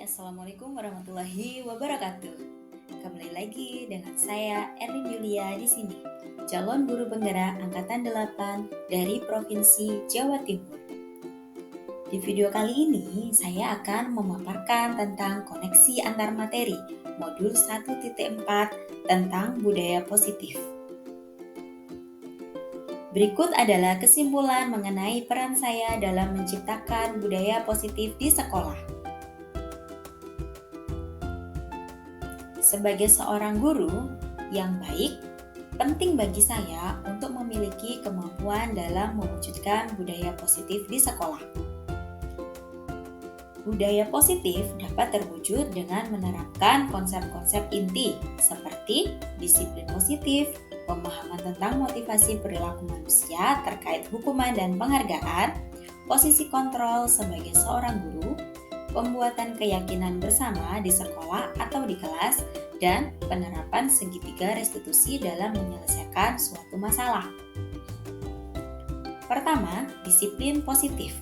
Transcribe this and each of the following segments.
Assalamualaikum warahmatullahi wabarakatuh. Kembali lagi dengan saya Erlin Yulia di sini, calon guru penggerak angkatan 8 dari Provinsi Jawa Timur. Di video kali ini saya akan memaparkan tentang koneksi antar materi modul 1.4 tentang budaya positif. Berikut adalah kesimpulan mengenai peran saya dalam menciptakan budaya positif di sekolah. Sebagai seorang guru yang baik, penting bagi saya untuk memiliki kemampuan dalam mewujudkan budaya positif di sekolah. Budaya positif dapat terwujud dengan menerapkan konsep-konsep inti seperti disiplin positif, pemahaman tentang motivasi perilaku manusia terkait hukuman dan penghargaan, posisi kontrol sebagai seorang guru, pembuatan keyakinan bersama di sekolah atau di kelas, dan penerapan segitiga restitusi dalam menyelesaikan suatu masalah. Pertama, disiplin positif.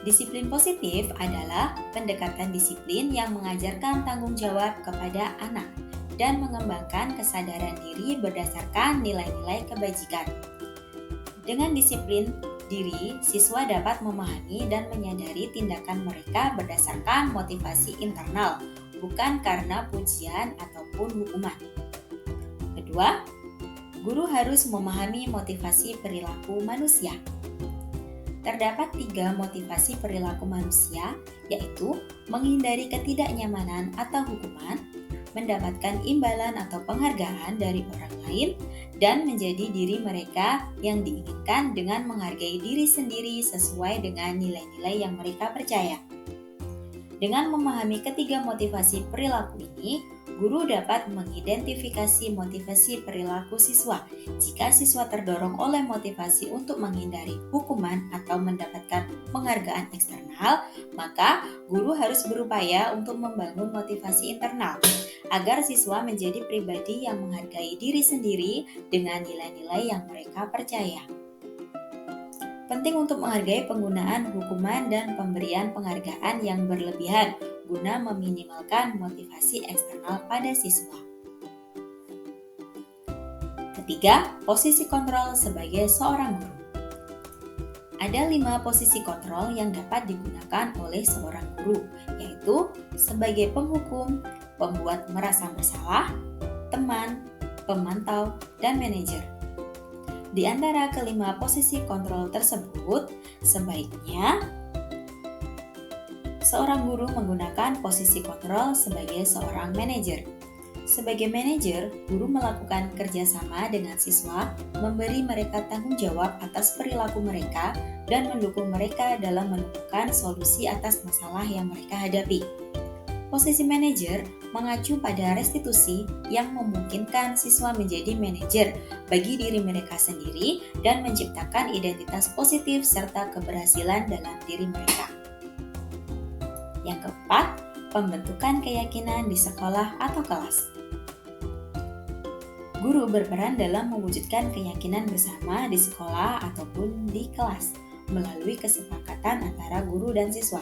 Disiplin positif adalah pendekatan disiplin yang mengajarkan tanggung jawab kepada anak dan mengembangkan kesadaran diri berdasarkan nilai-nilai kebajikan. Dengan disiplin diri, siswa dapat memahami dan menyadari tindakan mereka berdasarkan motivasi internal, bukan karena pujian ataupun hukuman. Kedua, guru harus memahami motivasi perilaku manusia. Terdapat 3 motivasi perilaku manusia, yaitu menghindari ketidaknyamanan atau hukuman, mendapatkan imbalan atau penghargaan dari orang lain, dan menjadi diri mereka yang diinginkan dengan menghargai diri sendiri sesuai dengan nilai-nilai yang mereka percaya. Dengan memahami ketiga motivasi perilaku ini, guru dapat mengidentifikasi motivasi perilaku siswa. Jika siswa terdorong oleh motivasi untuk menghindari hukuman atau mendapatkan penghargaan eksternal, maka guru harus berupaya untuk membangun motivasi internal agar siswa menjadi pribadi yang menghargai diri sendiri dengan nilai-nilai yang mereka percaya. Penting untuk menghargai penggunaan hukuman dan pemberian penghargaan yang berlebihan guna meminimalkan motivasi eksternal pada siswa. Ketiga, posisi kontrol sebagai seorang guru. Ada 5 posisi kontrol yang dapat digunakan oleh seorang guru, yaitu sebagai penghukum, pembuat merasa bersalah, teman, pemantau, dan manajer. Di antara kelima posisi kontrol tersebut, sebaiknya seorang guru menggunakan posisi kontrol sebagai seorang manajer. Sebagai manajer, guru melakukan kerjasama dengan siswa, memberi mereka tanggung jawab atas perilaku mereka, dan mendukung mereka dalam menemukan solusi atas masalah yang mereka hadapi. Posisi manajer mengacu pada restitusi yang memungkinkan siswa menjadi manajer bagi diri mereka sendiri dan menciptakan identitas positif serta keberhasilan dalam diri mereka. Yang keempat, pembentukan keyakinan di sekolah atau kelas. Guru berperan dalam mewujudkan keyakinan bersama di sekolah ataupun di kelas melalui kesepakatan antara guru dan siswa.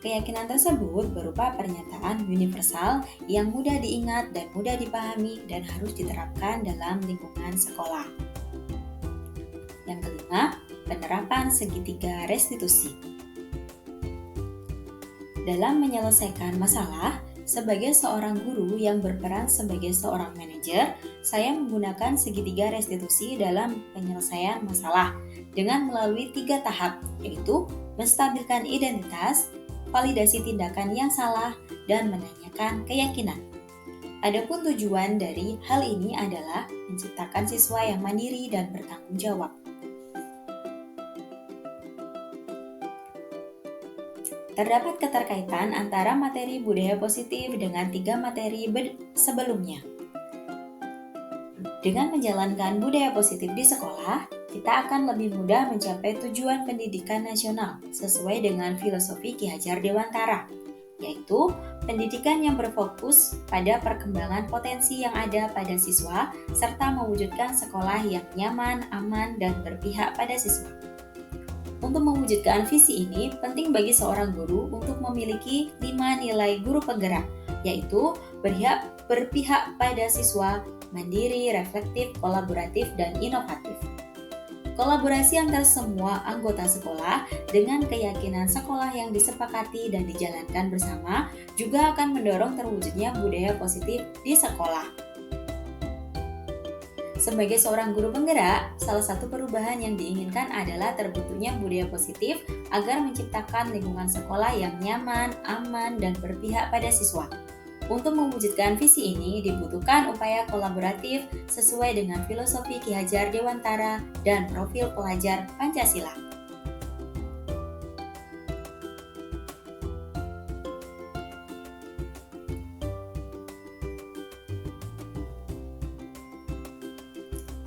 Keyakinan tersebut berupa pernyataan universal yang mudah diingat dan mudah dipahami dan harus diterapkan dalam lingkungan sekolah. Yang kelima, penerapan segitiga restitusi. Dalam menyelesaikan masalah, sebagai seorang guru yang berperan sebagai seorang manajer, saya menggunakan segitiga restitusi dalam penyelesaian masalah dengan melalui 3 tahap, yaitu menstabilkan identitas, validasi tindakan yang salah, dan menanyakan keyakinan. Adapun tujuan dari hal ini adalah menciptakan siswa yang mandiri dan bertanggung jawab. Terdapat keterkaitan antara materi budaya positif dengan 3 materi sebelumnya. Dengan menjalankan budaya positif di sekolah, kita akan lebih mudah mencapai tujuan pendidikan nasional sesuai dengan filosofi Ki Hajar Dewantara, yaitu pendidikan yang berfokus pada perkembangan potensi yang ada pada siswa serta mewujudkan sekolah yang nyaman, aman, dan berpihak pada siswa. Untuk mewujudkan visi ini, penting bagi seorang guru untuk memiliki 5 nilai guru penggerak, yaitu berpihak pada siswa, mandiri, reflektif, kolaboratif, dan inovatif. Kolaborasi antar semua anggota sekolah dengan keyakinan sekolah yang disepakati dan dijalankan bersama juga akan mendorong terwujudnya budaya positif di sekolah. Sebagai seorang guru penggerak, salah satu perubahan yang diinginkan adalah terbentuknya budaya positif agar menciptakan lingkungan sekolah yang nyaman, aman, dan berpihak pada siswa. Untuk mewujudkan visi ini dibutuhkan upaya kolaboratif sesuai dengan filosofi Ki Hajar Dewantara dan profil pelajar Pancasila.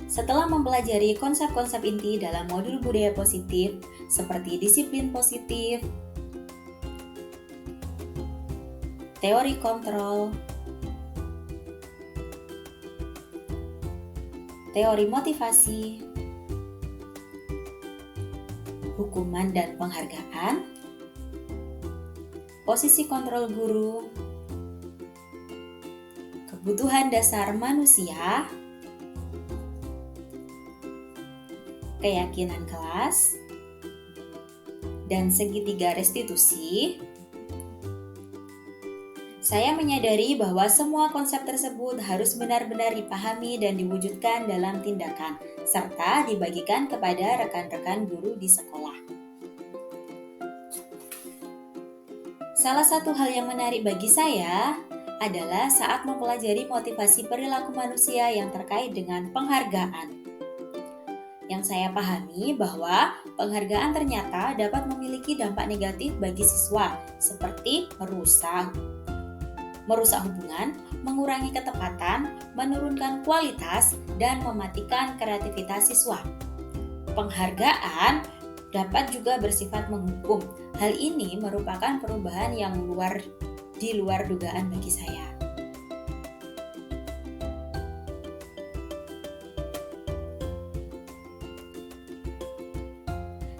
Setelah mempelajari konsep-konsep inti dalam modul budaya positif seperti disiplin positif, teori kontrol, teori motivasi, hukuman dan penghargaan, posisi kontrol guru, kebutuhan dasar manusia, keyakinan kelas, dan segitiga restitusi, saya menyadari bahwa semua konsep tersebut harus benar-benar dipahami dan diwujudkan dalam tindakan, serta dibagikan kepada rekan-rekan guru di sekolah. Salah satu hal yang menarik bagi saya adalah saat mempelajari motivasi perilaku manusia yang terkait dengan penghargaan. Yang saya pahami bahwa penghargaan ternyata dapat memiliki dampak negatif bagi siswa, seperti merusak hubungan, mengurangi ketepatan, menurunkan kualitas, dan mematikan kreativitas siswa. Penghargaan dapat juga bersifat menghukum. Hal ini merupakan perubahan yang di luar dugaan bagi saya.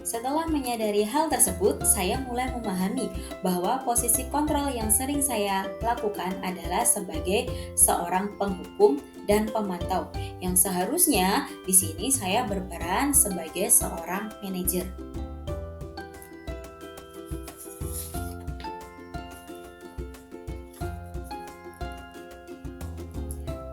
Setelah menyadari hal tersebut, saya mulai memahami bahwa posisi kontrol yang sering saya lakukan adalah sebagai seorang penghukum dan pemantau, yang seharusnya di sini saya berperan sebagai seorang manajer.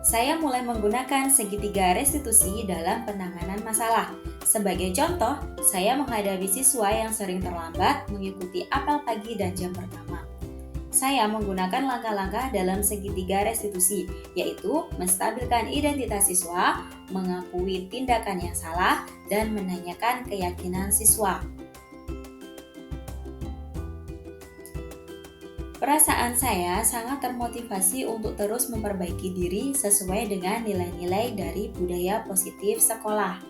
Saya mulai menggunakan segitiga restitusi dalam penanganan masalah. Sebagai contoh, saya menghadapi siswa yang sering terlambat mengikuti apel pagi dan jam pertama. Saya menggunakan langkah-langkah dalam segitiga restitusi, yaitu menstabilkan identitas siswa, mengakui tindakan yang salah, dan menanyakan keyakinan siswa. Perasaan saya sangat termotivasi untuk terus memperbaiki diri sesuai dengan nilai-nilai dari budaya positif sekolah.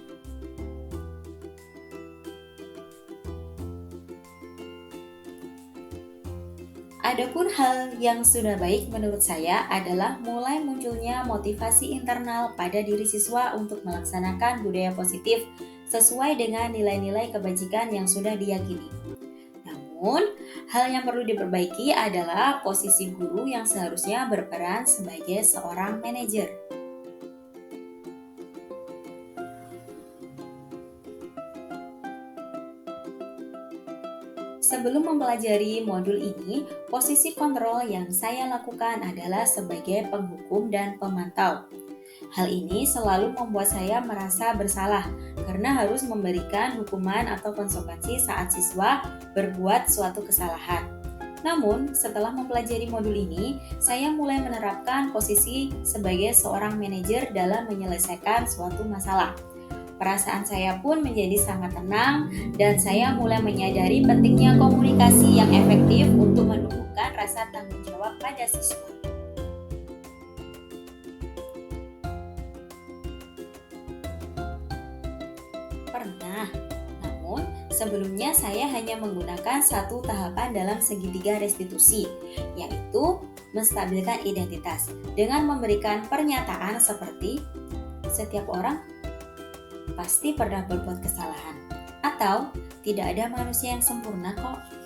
Adapun hal yang sudah baik menurut saya adalah mulai munculnya motivasi internal pada diri siswa untuk melaksanakan budaya positif sesuai dengan nilai-nilai kebajikan yang sudah diyakini. Namun, hal yang perlu diperbaiki adalah posisi guru yang seharusnya berperan sebagai seorang manajer. Sebelum mempelajari modul ini, posisi kontrol yang saya lakukan adalah sebagai penghukum dan pemantau. Hal ini selalu membuat saya merasa bersalah karena harus memberikan hukuman atau konsekuensi saat siswa berbuat suatu kesalahan. Namun, setelah mempelajari modul ini, saya mulai menerapkan posisi sebagai seorang manajer dalam menyelesaikan suatu masalah. Perasaan saya pun menjadi sangat tenang dan saya mulai menyadari pentingnya komunikasi yang efektif untuk menumbuhkan rasa tanggung jawab pada siswa. Pernah, namun sebelumnya saya hanya menggunakan satu tahapan dalam segitiga restitusi, yaitu menstabilkan identitas dengan memberikan pernyataan seperti setiap orang pasti pernah berbuat kesalahan, atau Tidak ada manusia yang sempurna kok.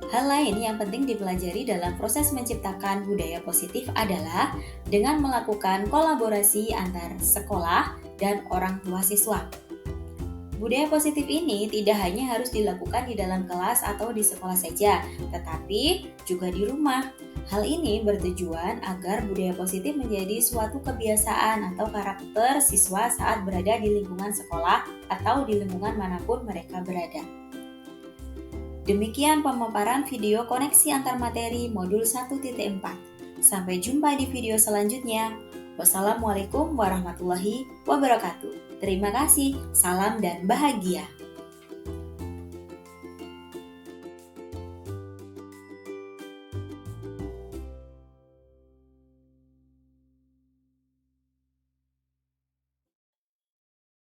Hal lain yang penting dipelajari dalam proses menciptakan budaya positif adalah dengan melakukan kolaborasi antar sekolah dan orang tua siswa. Budaya positif ini tidak hanya harus dilakukan di dalam kelas atau di sekolah saja, tetapi juga di rumah. Hal ini bertujuan agar budaya positif menjadi suatu kebiasaan atau karakter siswa saat berada di lingkungan sekolah atau di lingkungan manapun mereka berada. Demikian pemaparan video koneksi antar materi modul 1.4. Sampai jumpa di video selanjutnya. Wassalamualaikum warahmatullahi wabarakatuh. Terima kasih, salam dan bahagia.